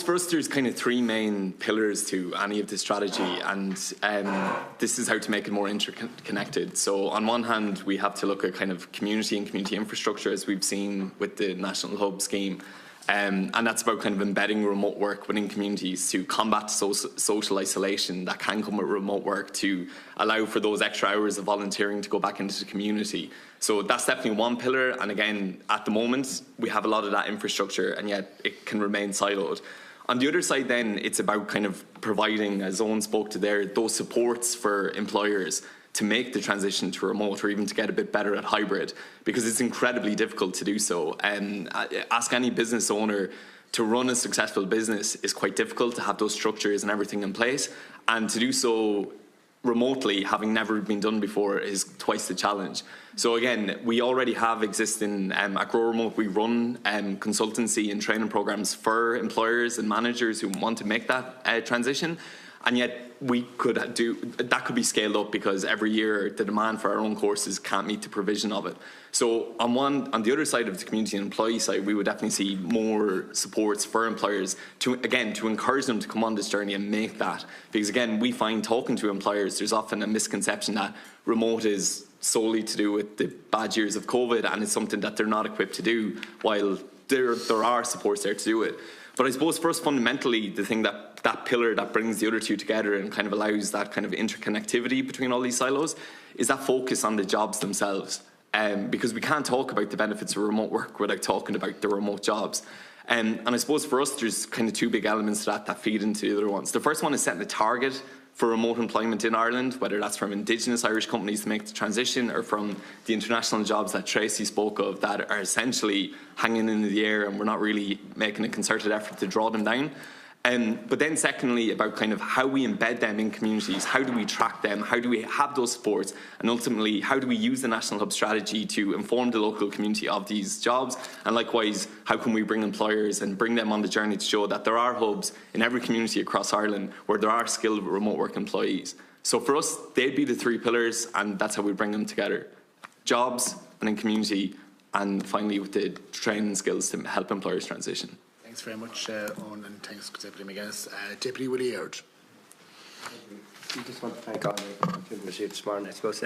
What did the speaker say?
For us, there's kind of three main pillars to any of this strategy, and this is how to make it more interconnected. So on one hand, we have to look at kind of community and community infrastructure, as we've seen with the National Hub scheme. And that's about kind of embedding remote work within communities to combat social isolation that can come with remote work, to allow for those extra hours of volunteering to go back into the community. So that's definitely one pillar. And again, at the moment, we have a lot of that infrastructure, and yet it can remain siloed. On the other side then, it's about kind of providing, as Owen spoke to there, those supports for employers to make the transition to remote, or even to get a bit better at hybrid, because it's incredibly difficult to do so. Ask any business owner, to run a successful business is quite difficult, to have those structures and everything in place, and to do so remotely, having never been done before, is twice the challenge. So again, we already have existing, at Grow Remote, we run consultancy and training programs for employers and managers who want to make that transition. And yet we could that could be scaled up, because every year the demand for our own courses can't meet the provision of it. So on the other side of the community and employee side, we would definitely see more supports for employers to encourage them to come on this journey and make that. Because again, we find, talking to employers, there's often a misconception that remote is solely to do with the bad years of COVID, and it's something that they're not equipped to do, while there are supports there to do it. But I suppose for us, fundamentally, the thing that pillar that brings the other two together and kind of allows that kind of interconnectivity between all these silos is that focus on the jobs themselves. Because we can't talk about the benefits of remote work without talking about the remote jobs. And I suppose for us, there's kind of two big elements to that feed into the other ones. The first one is setting a target for remote employment in Ireland, whether that's from Indigenous Irish companies to make the transition, or from the international jobs that Tracy spoke of that are essentially hanging in the air and we're not really making a concerted effort to draw them down. But then secondly, about kind of how we embed them in communities, how do we track them, how do we have those supports, and ultimately how do we use the National Hub strategy to inform the local community of these jobs, and likewise how can we bring employers and bring them on the journey to show that there are hubs in every community across Ireland where there are skilled remote work employees. So for us, they'd be the three pillars, and that's how we bring them together: jobs, and then community, and finally with the training skills to help employers transition. Thanks very much, Owen, and thanks, Deputy McGuinness. Deputy Willie Eard. I just want to thank all the contributors here this morning. I suppose